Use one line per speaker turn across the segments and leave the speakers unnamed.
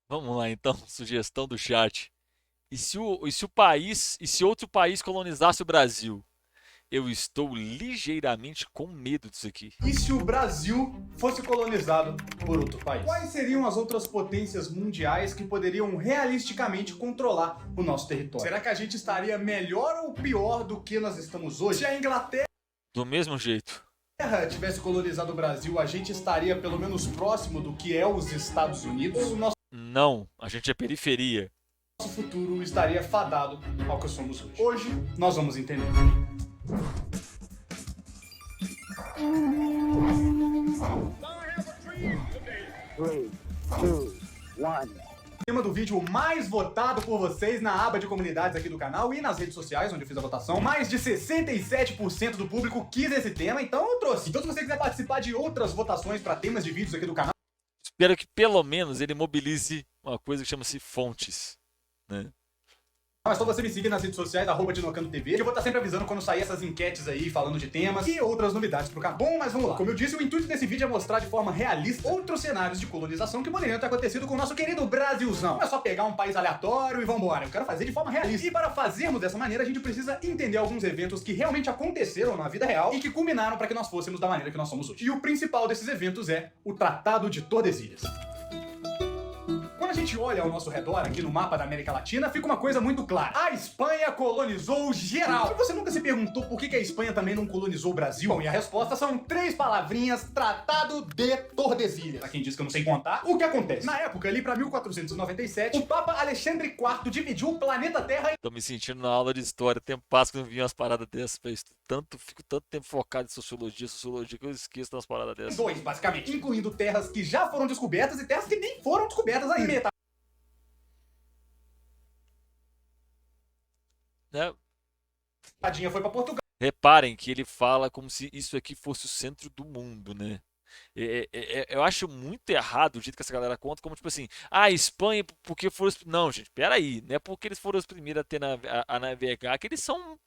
Vamos lá então, sugestão do chat. E se outro país colonizasse o Brasil? Eu estou ligeiramente com medo disso aqui.
E se o Brasil fosse colonizado por outro país? Quais seriam as outras potências mundiais que poderiam realisticamente controlar o nosso território? Será que a gente estaria melhor ou pior do que nós estamos hoje? Se a Inglaterra
Do mesmo jeito.
tivesse colonizado o Brasil, a gente estaria pelo menos próximo do que é os Estados Unidos? Ou o nosso
Não, a gente é periferia.
futuro estaria fadado ao que somos hoje? Hoje nós vamos entender.
Three, two, one.
Tema do vídeo mais votado por vocês na aba de comunidades aqui do canal e nas redes sociais, onde eu fiz a votação. Mais de 67% do público quis esse tema, então eu trouxe. Então se você quiser participar de outras votações para temas de vídeos aqui do canal,
Espero que pelo menos ele mobilize uma coisa que chama-se fontes, né?
é só você me seguir nas redes sociais, @dinocandotv, que eu vou estar sempre avisando quando sair essas enquetes aí, falando de temas e outras novidades pro canal. Bom, mas vamos lá. Como eu disse, o intuito desse vídeo é mostrar de forma realista outros cenários de colonização que poderiam ter acontecido com o nosso querido Brasilzão. Não é só pegar um país aleatório e vambora. Eu quero fazer de forma realista. E para fazermos dessa maneira, a gente precisa entender alguns eventos que realmente aconteceram na vida real e que culminaram para que nós fôssemos da maneira que nós somos hoje. E o principal desses eventos é o Tratado de Tordesilhas. Quando a gente olha ao nosso redor, aqui no mapa da América Latina, fica uma coisa muito clara. A Espanha colonizou geral. E você nunca se perguntou por que a Espanha também não colonizou o Brasil? Bom, e a resposta são 3 palavrinhas: Tratado de Tordesilhas. Pra quem diz que eu não sei contar, o que acontece? Na época, ali pra 1497, o Papa Alexandre IV dividiu o planeta Terra
Tô me sentindo na aula de história. Tempo passa que eu não vi umas paradas dessas. Fico tanto tempo focado em sociologia, que eu esqueço das paradas
em
dessas.
2, basicamente, incluindo terras que já foram descobertas e terras que nem foram descobertas ainda.
Né?
Tadinha foi pra Portugal.
Reparem que ele fala como se isso aqui fosse o centro do mundo, né? Eu acho muito errado o jeito que essa galera conta, como tipo assim, a Espanha, porque foram os. Não, gente, peraí, não é porque eles foram os primeiros a ter a navegar que eles são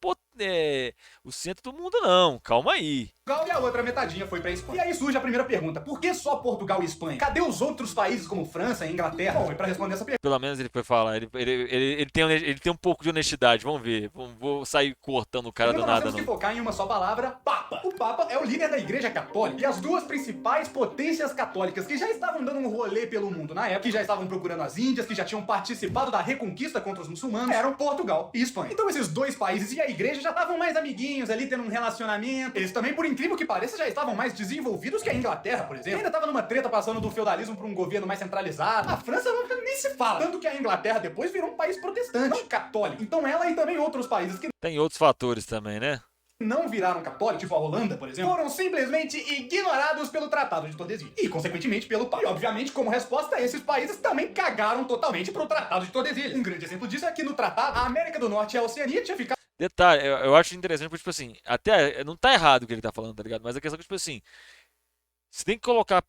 o centro do mundo, não. Calma aí.
E a outra metadinha foi pra Espanha. E aí surge a primeira pergunta: por que só Portugal e Espanha? Cadê os outros países como França e Inglaterra? Bom, e pra responder essa pergunta,
Pelo menos ele foi falar. Ele tem um pouco de honestidade. Vamos ver. Vou sair cortando o cara do
nós
nada,
temos que
não.
focar em uma só palavra: Papa. O Papa é o líder da Igreja Católica. E as duas principais potências católicas que já estavam dando um rolê pelo mundo na época, que já estavam procurando as Índias, que já tinham participado da reconquista contra os muçulmanos, eram Portugal e Espanha. Então esses dois países e a Igreja já estavam mais amiguinhos ali, tendo um relacionamento. Eles também, por incrível que pareça, já estavam mais desenvolvidos que a Inglaterra, por exemplo. Que ainda tava numa treta passando do feudalismo para um governo mais centralizado. A França nem se fala. Tanto que a Inglaterra depois virou um país protestante, não católico. Então ela e também outros países que
Tem outros fatores também, né?
não viraram católicos, tipo a Holanda, por exemplo, foram simplesmente ignorados pelo Tratado de Tordesilhas. E, consequentemente, pelo Papa. E, obviamente, como resposta, esses países também cagaram totalmente pro Tratado de Tordesilhas. Um grande exemplo disso é que no tratado, a América do Norte e a Oceania tinha ficado
Detalhe, eu acho interessante, porque, tipo assim, até não tá errado o que ele tá falando, tá ligado? Mas a questão é que, tipo assim, você tem que colocar.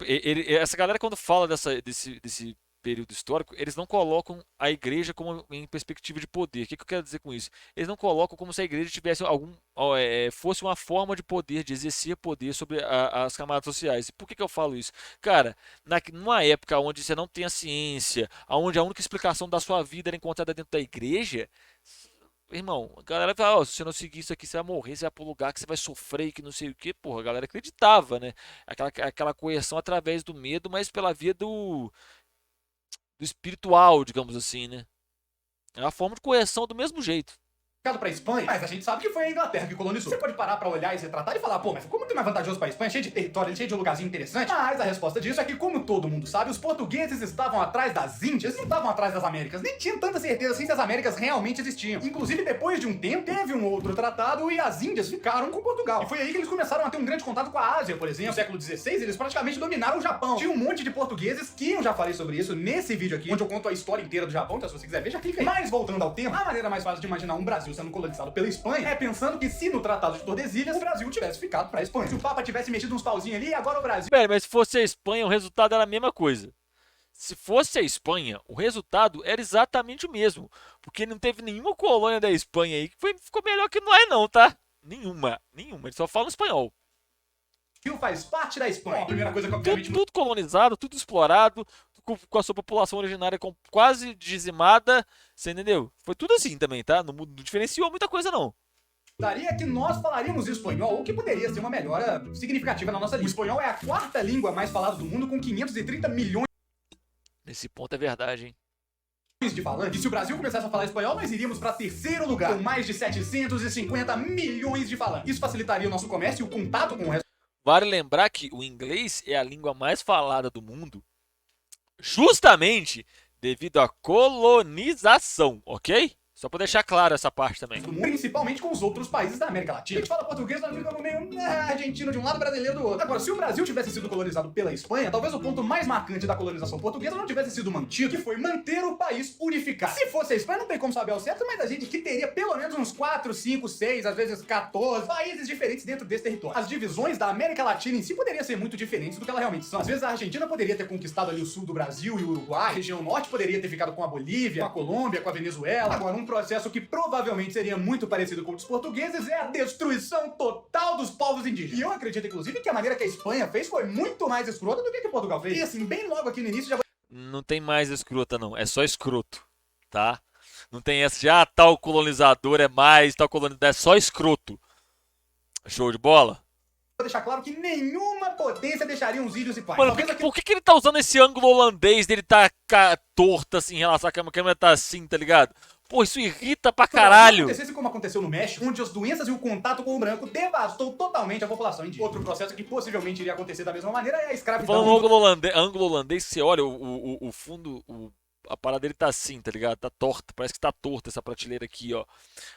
Essa galera, quando fala desse período histórico, eles não colocam a igreja como em perspectiva de poder. O que eu quero dizer com isso? Eles não colocam como se a igreja tivesse fosse uma forma de poder, de exercer poder sobre as camadas sociais. E por que eu falo isso? Cara, numa época onde você não tem a ciência, onde a única explicação da sua vida era encontrada dentro da igreja. Irmão, a galera fala, ó, se você não seguir isso aqui, você vai morrer, você vai pro lugar que você vai sofrer, que não sei o que, porra, a galera acreditava, né? Aquela coerção através do medo, mas pela via do espiritual, digamos assim, né? É uma forma de coerção do mesmo jeito.
pra Espanha, mas a gente sabe que foi a Inglaterra que colonizou. Você pode parar pra olhar esse tratado e falar: pô, mas ficou muito mais vantajoso pra Espanha, cheio de território, cheio de lugarzinho interessante. Mas a resposta disso é que, como todo mundo sabe, os portugueses estavam atrás das Índias, não estavam atrás das Américas. Nem tinham tanta certeza assim se as Américas realmente existiam. Inclusive, depois de um tempo, teve um outro tratado e as Índias ficaram com Portugal. E foi aí que eles começaram a ter um grande contato com a Ásia, por exemplo. No século XVI, eles praticamente dominaram o Japão. Tinha um monte de portugueses que eu já falei sobre isso nesse vídeo aqui, onde eu conto a história inteira do Japão, então se você quiser ver, já clica aí. Mas voltando ao tema, a maneira mais fácil de imaginar um Brasil sendo colonizado pela Espanha é pensando que se no Tratado de Tordesilhas o Brasil tivesse ficado pra Espanha. Se o Papa tivesse metido uns pauzinhos ali, agora o Brasil
Velho, mas se fosse a Espanha, o resultado era a mesma coisa. Se fosse a Espanha, o resultado era exatamente o mesmo. Porque não teve nenhuma colônia da Espanha aí que ficou melhor que nós, não, tá? Nenhuma. Eles só falam espanhol.
faz parte da Espanha. Bom, a primeira coisa que
Tudo,
obviamente
tudo colonizado, tudo explorado, com a sua população originária quase dizimada, você entendeu? Foi tudo assim também, tá? Não diferenciou muita coisa, não.
Daria que nós falaríamos espanhol, o que poderia ser uma melhora significativa na nossa língua. O espanhol é a quarta língua mais falada do mundo, com 530 milhões
Nesse ponto é verdade, hein?
de falantes. E se o Brasil começasse a falar espanhol, nós iríamos para terceiro lugar, com mais de 750 milhões de falantes. Isso facilitaria o nosso comércio e o contato com o resto
Vale lembrar que o inglês é a língua mais falada do mundo, justamente devido à colonização, ok? Só pra deixar claro essa parte também.
do mundo, principalmente com os outros países da América Latina. A gente fala português, nós ficamos meio argentino de um lado, brasileiro do outro. Agora, se o Brasil tivesse sido colonizado pela Espanha, talvez o ponto mais marcante da colonização portuguesa não tivesse sido mantido, que foi manter o país unificado. Se fosse a Espanha, não tem como saber ao certo, mas a gente que teria pelo menos uns 4, 5, 6, às vezes 14 países diferentes dentro desse território. As divisões da América Latina em si poderiam ser muito diferentes do que elas realmente são. Às vezes a Argentina poderia ter conquistado ali o sul do Brasil e o Uruguai, a região norte poderia ter ficado com a Bolívia, com a Colômbia, com a Venezuela. Agora, um processo que provavelmente seria muito parecido com o dos portugueses é a destruição total dos povos indígenas. E eu acredito, inclusive, que a maneira que a Espanha fez foi muito mais escrota do que Portugal fez. E assim, bem logo aqui no início já vou
Não tem mais escrota, não. É só escroto, tá? Não tem essa de, ah, tal colonizador é mais, tal colonizador é só escroto. Show de bola?
deixar claro que nenhuma potência deixaria uns ilhos e pais.
Mano, por que ele tá usando esse ângulo holandês dele tá torto assim em relação à câmera? A câmera tá assim, tá ligado? Pô, isso irrita pra caralho.
Se acontecesse como aconteceu no México, onde as doenças e o contato com o branco devastou totalmente a população indígena. Outro processo que possivelmente iria acontecer da mesma maneira é a escravidão.
Falando ângulo holandês, você olha o fundo, a parada dele tá assim, tá ligado? Tá torta, parece que tá torta essa prateleira aqui, ó.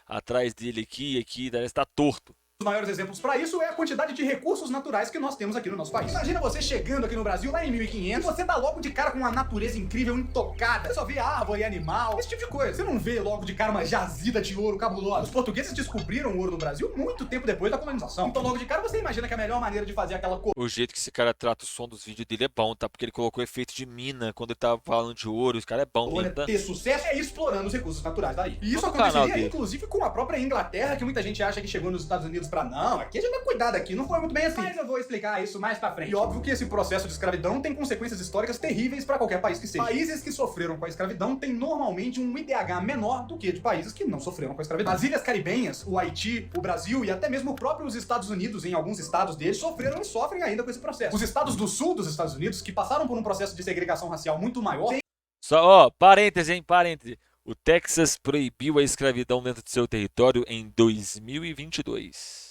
Atrás dele aqui, parece que tá torto.
Os maiores exemplos para isso é a quantidade de recursos naturais que nós temos aqui no nosso país. Imagina você chegando aqui no Brasil, lá em 1500, e você dá logo de cara com uma natureza incrível, intocada. Você só vê árvore e animal, esse tipo de coisa. Você não vê logo de cara uma jazida de ouro cabulosa. Os portugueses descobriram o ouro no Brasil muito tempo depois da colonização. Então logo de cara você imagina que a melhor maneira de fazer aquela
O jeito que esse cara trata o som dos vídeos dele é bom, tá? Porque ele colocou efeito de mina quando ele tava falando de ouro. Esse cara é bom mesmo, tá?
ter sucesso é explorando os recursos naturais daí. E isso
Qual o canal
aconteceria,
dele?
inclusive, com a própria Inglaterra, que muita gente acha que chegou nos Estados Unidos pra não, aqui a gente vai cuidar daqui, não foi muito bem assim. Mas eu vou explicar isso mais pra frente. E óbvio que esse processo de escravidão tem consequências históricas terríveis pra qualquer país que seja. Países que sofreram com a escravidão têm normalmente um IDH menor do que de países que não sofreram com a escravidão. As ilhas caribenhas, o Haiti, o Brasil e até mesmo o próprio os Estados Unidos, em alguns estados deles, sofreram e sofrem ainda com esse processo. Os estados do sul dos Estados Unidos, que passaram por um processo de segregação racial muito maior,
Só, ó, parêntese, hein, parêntese. O Texas proibiu a escravidão dentro de seu território em 2022.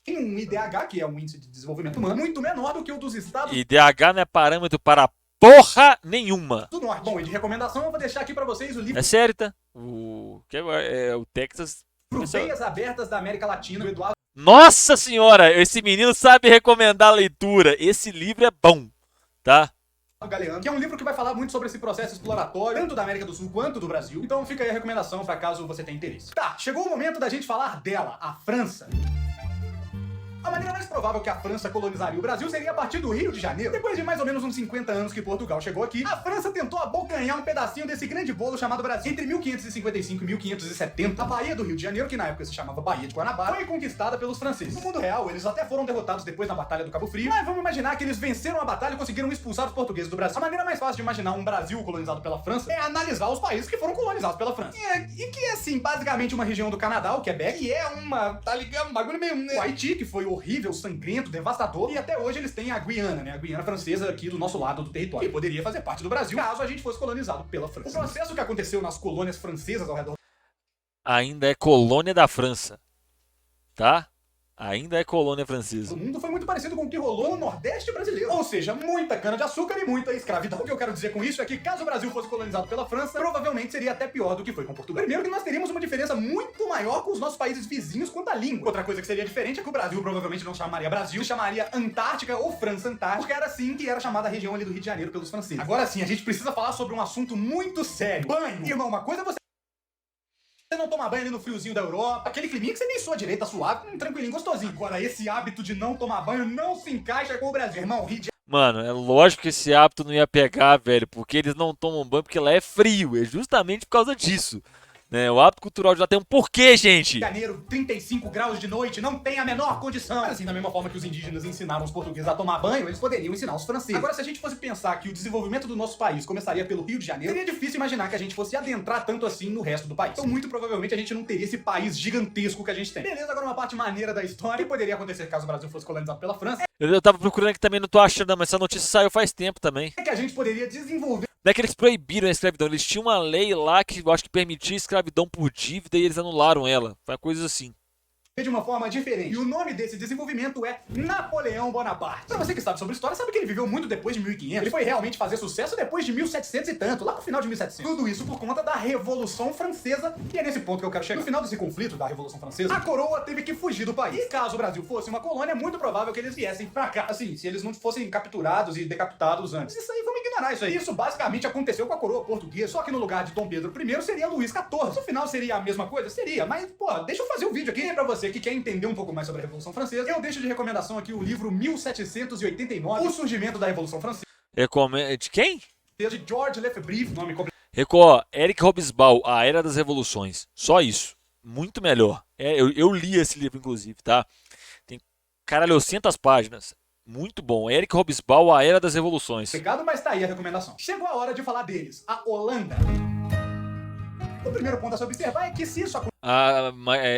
tem um IDH, que é um índice de desenvolvimento humano, muito menor do que o dos estados
IDH não é parâmetro para porra nenhuma.
do norte. Bom, e de recomendação eu vou deixar aqui pra vocês o livro
É sério, tá? O Texas.
Veias Abertas da América Latina, do Eduardo
Nossa senhora, esse menino sabe recomendar a leitura. Esse livro é bom, tá?
Galeano, que é um livro que vai falar muito sobre esse processo exploratório, tanto da América do Sul quanto do Brasil. Então fica aí a recomendação pra caso você tenha interesse. Tá, chegou o momento da gente falar dela, a França. A maneira mais provável que a França colonizaria o Brasil seria a partir do Rio de Janeiro. Depois de mais ou menos uns 50 anos que Portugal chegou aqui, a França tentou abocanhar um pedacinho desse grande bolo chamado Brasil. Entre 1555 e 1570, a Baía do Rio de Janeiro, que na época se chamava Baía de Guanabara, foi conquistada pelos franceses. No mundo real, eles até foram derrotados depois na Batalha do Cabo Frio, mas vamos imaginar que eles venceram a batalha e conseguiram expulsar os portugueses do Brasil. A maneira mais fácil de imaginar um Brasil colonizado pela França é analisar os países que foram colonizados pela França. E que é, assim, basicamente uma região do Canadá, o Quebec, e é uma, tá ligado, um bagulho meio... O Haiti, que foi horrível, sangrento, devastador, e até hoje eles têm a Guiana, né? A Guiana francesa aqui do nosso lado do território, que poderia fazer parte do Brasil caso a gente fosse colonizado pela França. O processo que aconteceu nas colônias francesas ao redor
Ainda é colônia da França, tá? Ainda é colônia francesa.
do mundo foi muito parecido com o que rolou no Nordeste brasileiro. Ou seja, muita cana-de-açúcar e muita escravidão. O que eu quero dizer com isso é que caso o Brasil fosse colonizado pela França, provavelmente seria até pior do que foi com Portugal. Primeiro que nós teríamos uma diferença muito maior com os nossos países vizinhos quanto à língua. Outra coisa que seria diferente é que o Brasil provavelmente não chamaria Brasil, chamaria Antártica ou França Antártica, porque era assim que era chamada a região ali do Rio de Janeiro pelos franceses. Agora sim, a gente precisa falar sobre um assunto muito sério. Banho. Irmão, uma coisa é você não tomar banho ali no friozinho da Europa, aquele climinha que você nem sua direita, suave, tranquilinho, gostosinho. Agora, esse hábito de não tomar banho não se encaixa com o Brasil. Irmão, Rio de
Mano, é lógico que esse hábito não ia pegar, velho, porque eles não tomam banho porque lá é frio, é justamente por causa disso, Né? O hábito cultural de lá tem um porquê, gente.
Janeiro, 35 graus de noite, não tem a menor condição. Mas assim, da mesma forma que os indígenas ensinaram os portugueses a tomar banho, eles poderiam ensinar os franceses. Agora, se a gente fosse pensar que o desenvolvimento do nosso país começaria pelo Rio de Janeiro, seria difícil imaginar que a gente fosse adentrar tanto assim no resto do país. Então, muito provavelmente, a gente não teria esse país gigantesco que a gente tem. Beleza, agora uma parte maneira da história que poderia acontecer caso o Brasil fosse colonizado pela França
Eu tava procurando aqui também, não tô achando, mas essa notícia saiu faz tempo também.
é que a gente poderia desenvolver
Não é que eles proibiram a escravidão, eles tinham uma lei lá que eu acho que permitia escravidão por dívida e eles anularam ela. Foi uma coisa assim.
de uma forma diferente. E o nome desse desenvolvimento é Napoleão Bonaparte. Pra você que sabe sobre história, sabe que ele viveu muito depois de 1500. Ele foi realmente fazer sucesso depois de 1700 e tanto, lá pro final de 1700. Tudo isso por conta da Revolução Francesa, e é nesse ponto que eu quero chegar. No final desse conflito da Revolução Francesa, a coroa teve que fugir do país. E caso o Brasil fosse uma colônia, é muito provável que eles viessem pra cá. Assim, se eles não fossem capturados e decapitados antes. Isso aí, vamos ignorar isso aí. Isso basicamente aconteceu com a coroa portuguesa, só que no lugar de Dom Pedro I seria Luís XIV. No final seria a mesma coisa? Seria, mas, pô, deixa eu fazer um vídeo aqui pra você que quer entender um pouco mais sobre a Revolução Francesa. Eu deixo de recomendação aqui o livro 1789, O Surgimento da Revolução Francesa,
De quem?
de George Lefebvre, nome completo.
Record, Eric Hobsbawm, A Era das Revoluções. Só isso. Muito melhor. Eu li esse livro, inclusive, tá? Tem, caralho, 800 páginas. Muito bom. Eric Hobsbawm, A Era das Revoluções.
Complicado, mas tá aí a recomendação. Chegou a hora de falar deles, a Holanda. O primeiro ponto a se observar é que se isso
A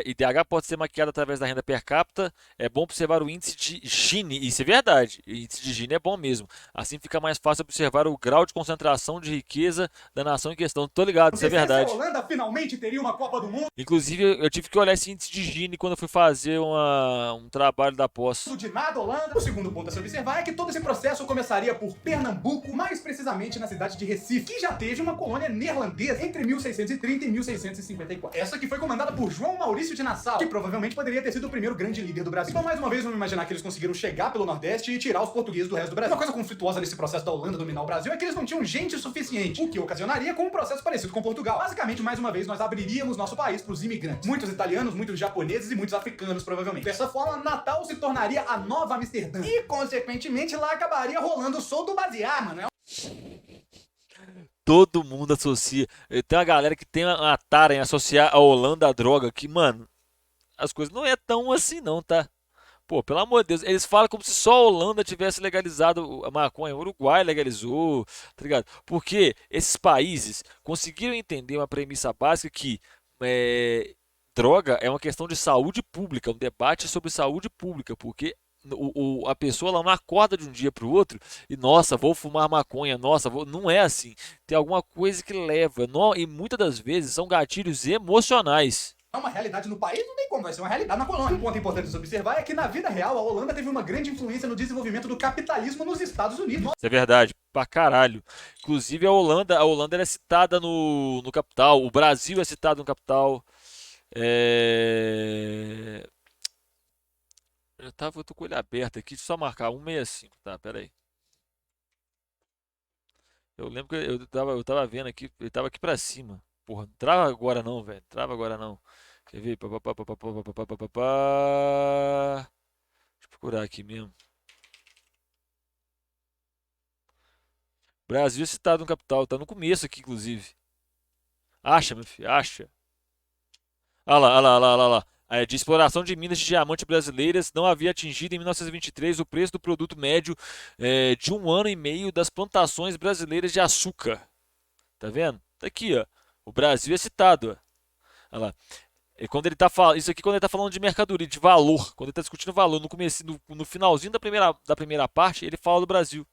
IDH pode ser maquiada através da renda per capita. É bom observar o índice de Gini. Isso é verdade. O índice de Gini é bom mesmo. Assim fica mais fácil observar o grau de concentração de riqueza da nação em questão. Tô ligado, isso é verdade.
a Holanda finalmente teria uma Copa do Mundo
Inclusive, eu tive que olhar esse índice de Gini quando eu fui fazer um trabalho da pós.
de nada, Holanda. O segundo ponto a se observar é que todo esse processo começaria por Pernambuco, mais precisamente na cidade de Recife, que já teve uma colônia neerlandesa entre 1630 e 1654. Essa que foi comandada por João Maurício de Nassau, que provavelmente poderia ter sido o primeiro grande líder do Brasil. Então, mais uma vez, vamos imaginar que eles conseguiram chegar pelo Nordeste e tirar os portugueses do resto do Brasil. Uma coisa conflituosa nesse processo da Holanda dominar o Brasil é que eles não tinham gente suficiente, o que ocasionaria com um processo parecido com Portugal. Basicamente, mais uma vez, nós abriríamos nosso país para os imigrantes. Muitos italianos, muitos japoneses e muitos africanos, provavelmente. Dessa forma, Natal se tornaria a nova Amsterdã. E, consequentemente, lá acabaria rolando o som do basear, mano.
Todo mundo associa. Tem uma galera que tem uma tara em associar a Holanda à droga, que, mano, as coisas não é tão assim não, tá? Pô, pelo amor de Deus, eles falam como se só a Holanda tivesse legalizado a maconha, o Uruguai legalizou, tá ligado? Porque esses países conseguiram entender uma premissa básica que droga é uma questão de saúde pública, um debate sobre saúde pública, porque a pessoa ela não acorda de um dia para o outro e nossa, vou fumar maconha, nossa, não é assim. Tem alguma coisa que leva, e muitas das vezes são gatilhos emocionais.
É uma realidade no país, não tem como, vai ser uma realidade na colônia. Um ponto importante a se observar é que na vida real a Holanda teve uma grande influência no desenvolvimento do capitalismo nos Estados Unidos.
Isso é verdade, pra caralho. Inclusive a Holanda é citada no Capital, o Brasil é citado no Capital. Eu tô com ele aberto aqui, deixa eu só marcar 165, tá? Pera aí. Eu lembro que eu tava vendo aqui, ele tava aqui pra cima. Porra, não trava agora não, velho. Trava agora não. Quer ver? Deixa eu procurar aqui mesmo. Brasil é citado no Capital, tá no começo aqui, inclusive. Acha, meu filho, acha. Olha lá, olha lá, olha lá, olha lá. De exploração de minas de diamante brasileiras não havia atingido em 1923 o preço do produto médio de 1 ano e meio das plantações brasileiras de açúcar. Tá vendo? Tá aqui, ó. O Brasil é citado, ó. Olha lá. Quando ele tá isso aqui quando ele tá falando de mercadoria, de valor. Quando ele tá discutindo valor, no finalzinho da primeira parte, ele fala do Brasil.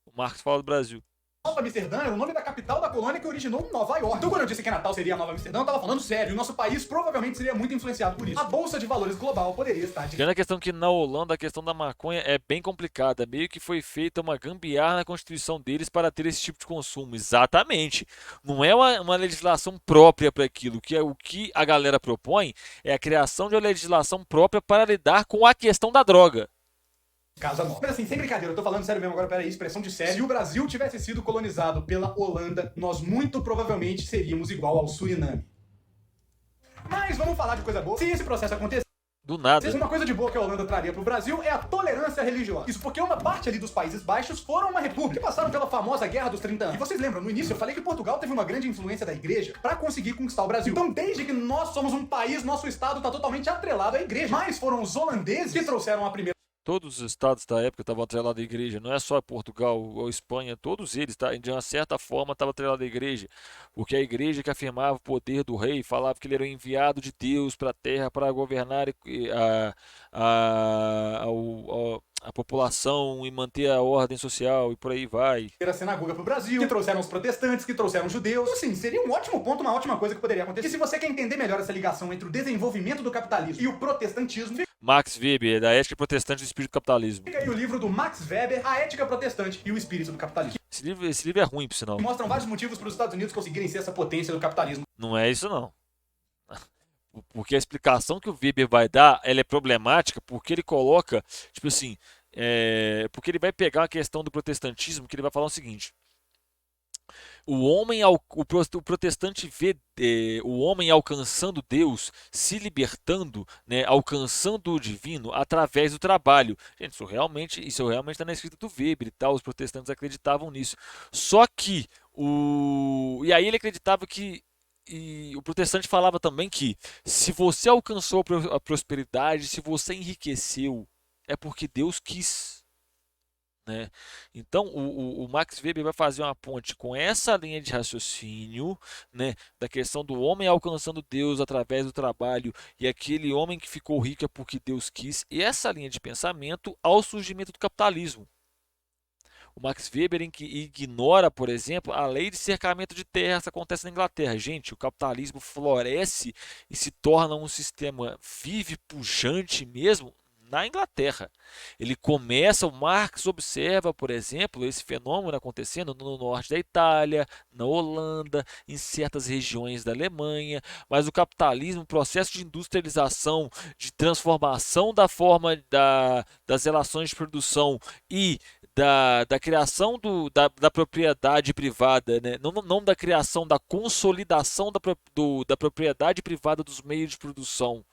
O Marx fala do Brasil.
Nova Amsterdã era o nome da capital da colônia que originou Nova York. Então quando eu disse que Natal seria a Nova Amsterdã, eu tava falando sério. O nosso país provavelmente seria muito influenciado por isso. A Bolsa de Valores global poderia estar de...
Grande a questão que na Holanda a questão da maconha é bem complicada. Meio que foi feita uma gambiarra na Constituição deles para ter esse tipo de consumo. Exatamente. Não é uma legislação própria para aquilo. O que a galera propõe é a criação de uma legislação própria para lidar com a questão da droga.
Casa nova. Mas assim, sem brincadeira, eu tô falando sério mesmo agora, peraí, expressão de sério. Se o Brasil tivesse sido colonizado pela Holanda, nós muito provavelmente seríamos igual ao Suriname. Mas vamos falar de coisa boa. Se esse processo acontecer,
Do nada.
Uma coisa de boa que a Holanda traria pro Brasil é a tolerância religiosa. Isso porque uma parte ali dos Países Baixos foram uma república, que passaram pela famosa Guerra dos 30 anos. E vocês lembram, no início eu falei que Portugal teve uma grande influência da igreja pra conseguir conquistar o Brasil. Então desde que nós somos um país, nosso estado tá totalmente atrelado à igreja. Mas foram os holandeses que trouxeram a primeira
Todos os estados da época estavam atrelados à igreja, não é só Portugal ou Espanha, todos eles, tá? De uma certa forma, estavam atrelados à igreja, porque a igreja que afirmava o poder do rei, falava que ele era o enviado de Deus para a terra para governar a população e manter a ordem social e por aí vai.
sinagoga pro Brasil, que trouxeram os protestantes, que trouxeram os judeus. Assim, seria um ótimo ponto, uma ótima coisa que poderia acontecer. E se você quer entender melhor essa ligação entre o desenvolvimento do capitalismo e o protestantismo,
Max Weber, da Ética Protestante do Espírito do Capitalismo.
fica aí o livro do Max Weber, A Ética Protestante e o Espírito do Capitalismo.
Esse livro é ruim, por sinal.
Que mostram vários motivos para os Estados Unidos conseguirem ser essa potência do capitalismo.
Não é isso, não. Porque a explicação que o Weber vai dar, ela é problemática porque ele coloca, tipo assim, porque ele vai pegar a questão do protestantismo, que ele vai falar o seguinte: o protestante vê o homem alcançando Deus, se libertando, né, alcançando o divino através do trabalho. Gente, isso realmente está na escrita do Weber e tal, os protestantes acreditavam nisso. Só que e aí ele acreditava que e o protestante falava também que se você alcançou a prosperidade, se você enriqueceu, é porque Deus quis, né? Então o Max Weber vai fazer uma ponte com essa linha de raciocínio, né, da questão do homem alcançando Deus através do trabalho e aquele homem que ficou rico é porque Deus quis, e essa linha de pensamento ao surgimento do capitalismo. O Max Weber ignora, por exemplo, a lei de cercamento de terras que acontece na Inglaterra. Gente, o capitalismo floresce e se torna um sistema vive, pujante mesmo na Inglaterra. Ele começa, o Marx observa, por exemplo, esse fenômeno acontecendo no norte da Itália, na Holanda, em certas regiões da Alemanha, mas o capitalismo, o processo de industrialização, de transformação da forma das relações de produção e da criação da propriedade privada, né? Não da criação, da consolidação da propriedade privada dos meios de produção,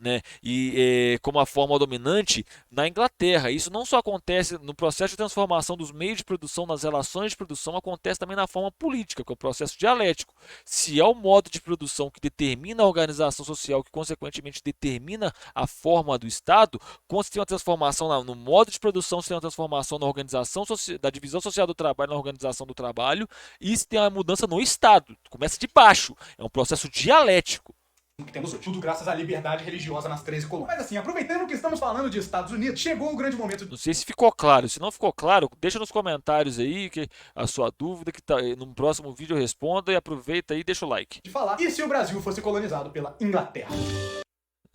né? E como a forma dominante na Inglaterra. Isso não só acontece no processo de transformação dos meios de produção, nas relações de produção, acontece também na forma política, que é o processo dialético. Se é o modo de produção que determina a organização social, que consequentemente determina a forma do Estado, quando se tem uma transformação no modo de produção, se tem uma transformação na organização da divisão social do trabalho, na organização do trabalho, e se tem uma mudança no Estado. Começa de baixo. É um processo dialético
que temos hoje. Tudo graças à liberdade religiosa nas 13 colônias. Mas assim, aproveitando que estamos falando de Estados Unidos, chegou o grande momento.
Não sei se ficou claro. Se não ficou claro, deixa nos comentários aí a sua dúvida, que no próximo vídeo eu respondo, e aproveita aí e deixa o like.
De falar. E se o Brasil fosse colonizado pela Inglaterra?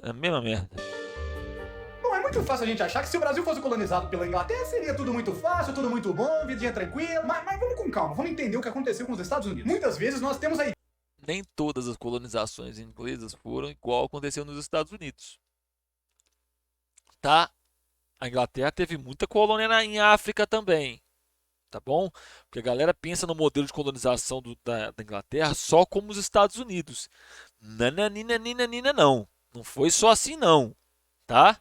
É a mesma merda.
Bom, é muito fácil a gente achar que se o Brasil fosse colonizado pela Inglaterra, seria tudo muito fácil, tudo muito bom, vidinha tranquila. Mas vamos com calma, vamos entender o que aconteceu com os Estados Unidos. Muitas vezes nós temos aí.
Nem todas as colonizações inglesas foram igual aconteceu nos Estados Unidos. Tá? A Inglaterra teve muita colônia em África também. Tá bom? Porque a galera pensa no modelo de colonização da Inglaterra só como os Estados Unidos. Nananina, não. Não foi só assim, não. Tá?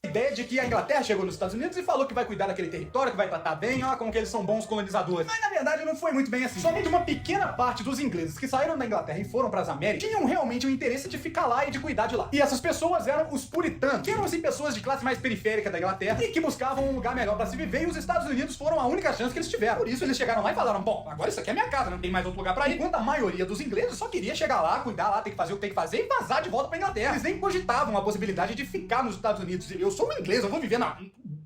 Ideia de que a Inglaterra chegou nos Estados Unidos e falou que vai cuidar daquele território, que vai tratar bem, ó, como que eles são bons colonizadores. Mas na verdade não foi muito bem assim. Somente uma pequena parte dos ingleses que saíram da Inglaterra e foram para as Américas tinham realmente o interesse de ficar lá e de cuidar de lá. E essas pessoas eram os puritanos, que eram assim pessoas de classe mais periférica da Inglaterra e que buscavam um lugar melhor para se viver, e os Estados Unidos foram a única chance que eles tiveram. Por isso eles chegaram lá e falaram: bom, agora isso aqui é minha casa, não tem mais outro lugar para ir. Enquanto a maioria dos ingleses só queria chegar lá, cuidar lá, ter que fazer o que tem que fazer e vazar de volta para Inglaterra. Eles nem cogitavam a possibilidade de ficar nos Estados Unidos. Eu sou um inglês, eu vou viver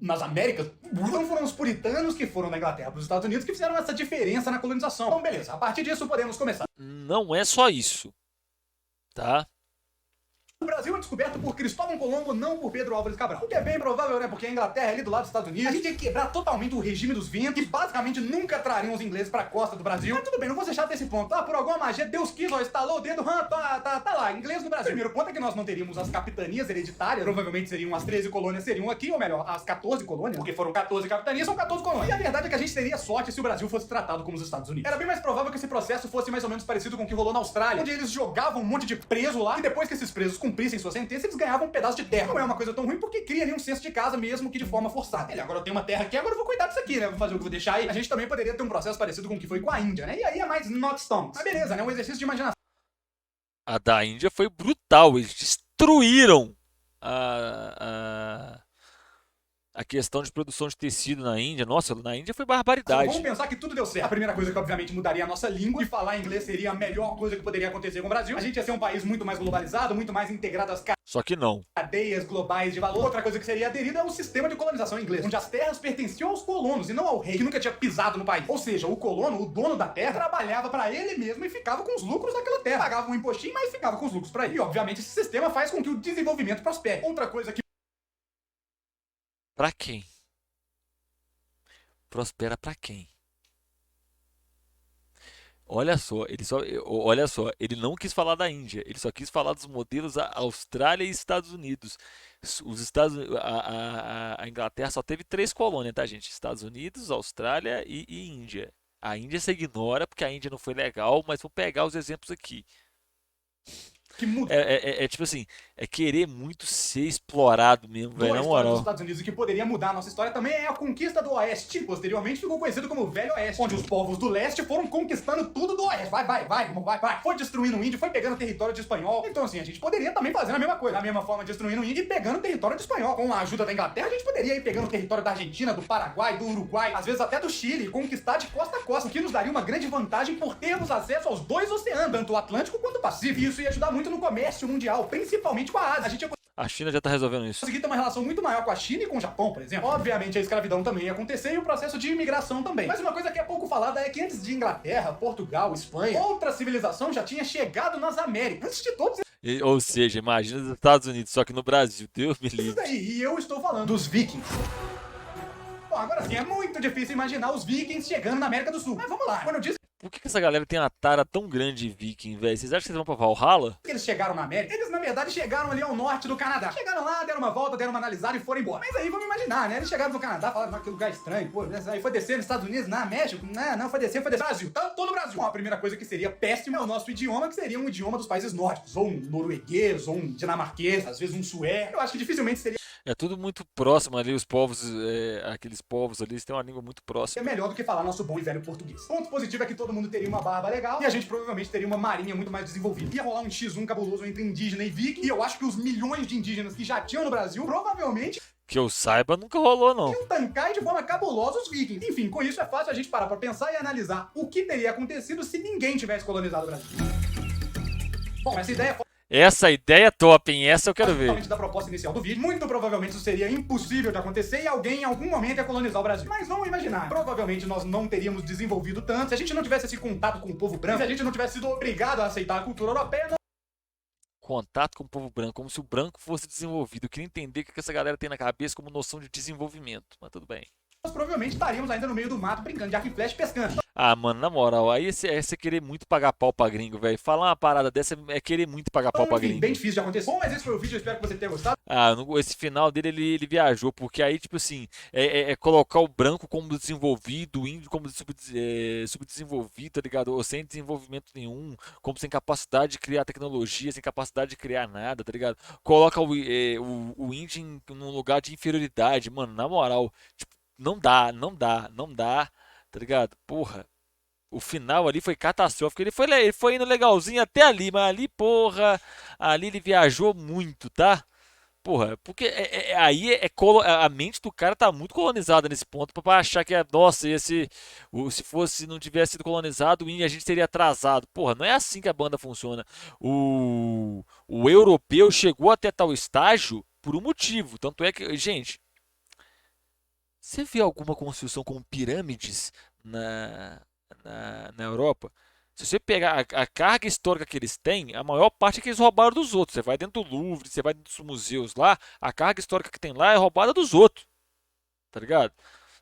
nas Américas. Então foram os puritanos que foram da Inglaterra para os Estados Unidos que fizeram essa diferença na colonização. Então beleza, a partir disso podemos começar.
Não é só isso, tá?
O Brasil é descoberto por Cristóvão Colombo, não por Pedro Álvares Cabral. O que é bem provável, né? Porque a Inglaterra é ali do lado dos Estados Unidos. A gente ia quebrar totalmente o regime dos ventos, que basicamente nunca trariam os ingleses pra costa do Brasil. Mas tudo bem, não vou deixar desse ponto. Ah, por alguma magia, Deus quis, ó, estalou o dedo, tá lá, inglês no Brasil. Primeiro ponto é que nós não teríamos as capitanias hereditárias, provavelmente seriam as 13 colônias, seriam aqui, ou melhor, as 14 colônias, porque foram 14 capitanias, são 14 colônias. E a verdade é que a gente teria sorte se o Brasil fosse tratado como os Estados Unidos. Era bem mais provável que esse processo fosse mais ou menos parecido com o que rolou na Austrália, onde eles jogavam um monte de preso lá, e depois que esses presos cumprissem sua sentença, eles ganhavam um pedaço de terra. Não é uma coisa tão ruim porque cria ali um senso de casa mesmo que de forma forçada. Ele, agora eu tenho uma terra aqui, agora eu vou cuidar disso aqui, né? Vou fazer o que eu vou deixar aí. A gente também poderia ter um processo parecido com o que foi com a Índia, né? E aí é mais not stones. Mas beleza, né? Um exercício de imaginação.
A da Índia foi brutal. Eles destruíram a questão de produção de tecido na Índia. Nossa, na Índia foi barbaridade.
Vamos pensar que tudo deu certo. A primeira coisa que obviamente mudaria a nossa língua, e falar inglês seria a melhor coisa que poderia acontecer com o Brasil. A gente ia ser um país muito mais globalizado, muito mais integrado às
Só que não.
cadeias globais de valor. Outra coisa que seria aderida é o sistema de colonização inglês, onde as terras pertenciam aos colonos e não ao rei, que nunca tinha pisado no país. Ou seja, o colono, o dono da terra, trabalhava pra ele mesmo e ficava com os lucros daquela terra. Pagava um impostinho, mas ficava com os lucros pra ele. E obviamente esse sistema faz com que o desenvolvimento prospere. Outra coisa que
Pra quem? Prospera pra quem? Olha só, ele não quis falar da Índia, ele só quis falar dos modelos Austrália e Estados Unidos. Os Estados, a Inglaterra só teve 3 colônias, tá, gente? Estados Unidos, Austrália e Índia. A Índia você ignora porque a Índia não foi legal, mas vou pegar os exemplos aqui.
muda
Tipo assim, é querer muito ser explorado mesmo, velho,
a
na
história dos
moral.
Estados Unidos e que poderia mudar a nossa história também é a conquista do Oeste. Posteriormente ficou conhecido como Velho Oeste, onde os povos do Leste foram conquistando tudo do Oeste. Vai. Foi destruindo o índio, foi pegando território de espanhol. Então assim, a gente poderia também fazer a mesma coisa. Da mesma forma, destruindo o índio e pegando território de espanhol. Com a ajuda da Inglaterra, a gente poderia ir pegando território da Argentina, do Paraguai, do Uruguai, às vezes até do Chile, e conquistar de costa a costa, o que nos daria uma grande vantagem por termos acesso aos 2 oceanos, tanto o Atlântico quanto o Pacífico. E isso ia ajudar muito no comércio mundial, principalmente com a Ásia. A gente ia
A China já tá resolvendo isso.
conseguir ter uma relação muito maior com a China e com o Japão, por exemplo. Obviamente a escravidão também ia acontecer e o processo de imigração também. Mas uma coisa que é pouco falada é que antes de Inglaterra, Portugal, Espanha, outra civilização já tinha chegado nas Américas. Antes de todos
Ou seja, imagina os Estados Unidos, só que no Brasil, Deus me
esses
livre.
daí. E eu estou falando dos vikings. Bom, agora sim, é muito difícil imaginar os vikings chegando na América do Sul. Mas vamos lá. Quando eu disse
Por que essa galera tem uma tara tão grande de viking, velho? Vocês acham que eles vão pra Valhalla?
que eles chegaram na América, eles na verdade chegaram ali ao norte do Canadá. Chegaram lá, deram uma volta, deram uma analisada e foram embora. Mas aí vamos imaginar, né? Eles chegaram no Canadá, falaram, que lugar estranho, pô. Aí foi descer nos Estados Unidos, na México. Não, foi descer Brasil. Tá todo o Brasil. Bom, a primeira coisa que seria péssima é o nosso idioma, que seria um idioma dos países nórdicos. Ou um norueguês, ou um dinamarquês, às vezes um sueco. Eu acho que dificilmente seria
É tudo muito próximo ali, os povos, aqueles povos ali, eles têm uma língua muito próxima.
melhor do que falar nosso bom e velho português. Ponto positivo é que todo mundo teria uma barba legal e a gente provavelmente teria uma marinha muito mais desenvolvida. Ia rolar um X1 cabuloso entre indígena e viking, e eu acho que os milhões de indígenas que já tinham no Brasil provavelmente
Que eu saiba, nunca rolou, não.
iam tancar de forma cabulosa os vikings. Enfim, com isso é fácil a gente parar pra pensar e analisar o que teria acontecido se ninguém tivesse colonizado o Brasil. Bom, essa ideia
Essa ideia é top, hein? Essa eu quero ver.
totalmente da proposta inicial do vídeo. Muito provavelmente isso seria impossível de acontecer e alguém em algum momento ia colonizar o Brasil. Mas vamos imaginar, provavelmente nós não teríamos desenvolvido tanto se a gente não tivesse esse contato com o povo branco, se a gente não tivesse sido obrigado a aceitar a cultura europeia.
Contato com o povo branco, como se o branco fosse desenvolvido. Eu queria entender o que essa galera tem na cabeça como noção de desenvolvimento, mas tudo bem.
Nós provavelmente estaríamos ainda no meio do mato brincando de arco e flecha e pescando.
Ah, mano, na moral, aí é você querer muito pagar pau pra gringo, velho. Falar uma parada dessa é querer muito pagar pau pra
Enfim,
gringo.
bem difícil de acontecer. Bom, mas esse foi o vídeo, eu espero que você tenha gostado.
Ah, esse final dele ele viajou, porque aí, tipo assim, colocar o branco como desenvolvido, o índio como subdesenvolvido, tá ligado? Ou sem desenvolvimento nenhum, como sem capacidade de criar tecnologia, sem capacidade de criar nada, tá ligado? Coloca o índio num lugar de inferioridade, mano, na moral, tipo, não dá, tá ligado? Porra. O final ali foi catastrófico. Ele foi indo legalzinho até ali, mas ali, porra, ali ele viajou muito, tá? Porra, porque a mente do cara tá muito colonizada nesse ponto pra achar que nossa, se não tivesse sido colonizado, a gente teria atrasado. Porra, não é assim que a banda funciona. O europeu chegou até tal estágio por um motivo. Tanto é que, gente, você vê alguma construção com pirâmides na Europa? Se você pegar a carga histórica que eles têm, a maior parte é que eles roubaram dos outros. Você vai dentro do Louvre, você vai dentro dos museus lá, a carga histórica que tem lá é roubada dos outros. Tá ligado?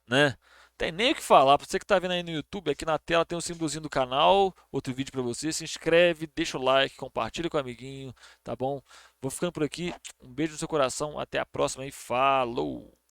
Né? Tem nem o que falar. Pra você que tá vendo aí no YouTube, aqui na tela tem um símbolozinho do canal, outro vídeo pra você. Se inscreve, deixa o like, compartilha com o amiguinho, tá bom? Vou ficando por aqui. Um beijo no seu coração, até a próxima e falou!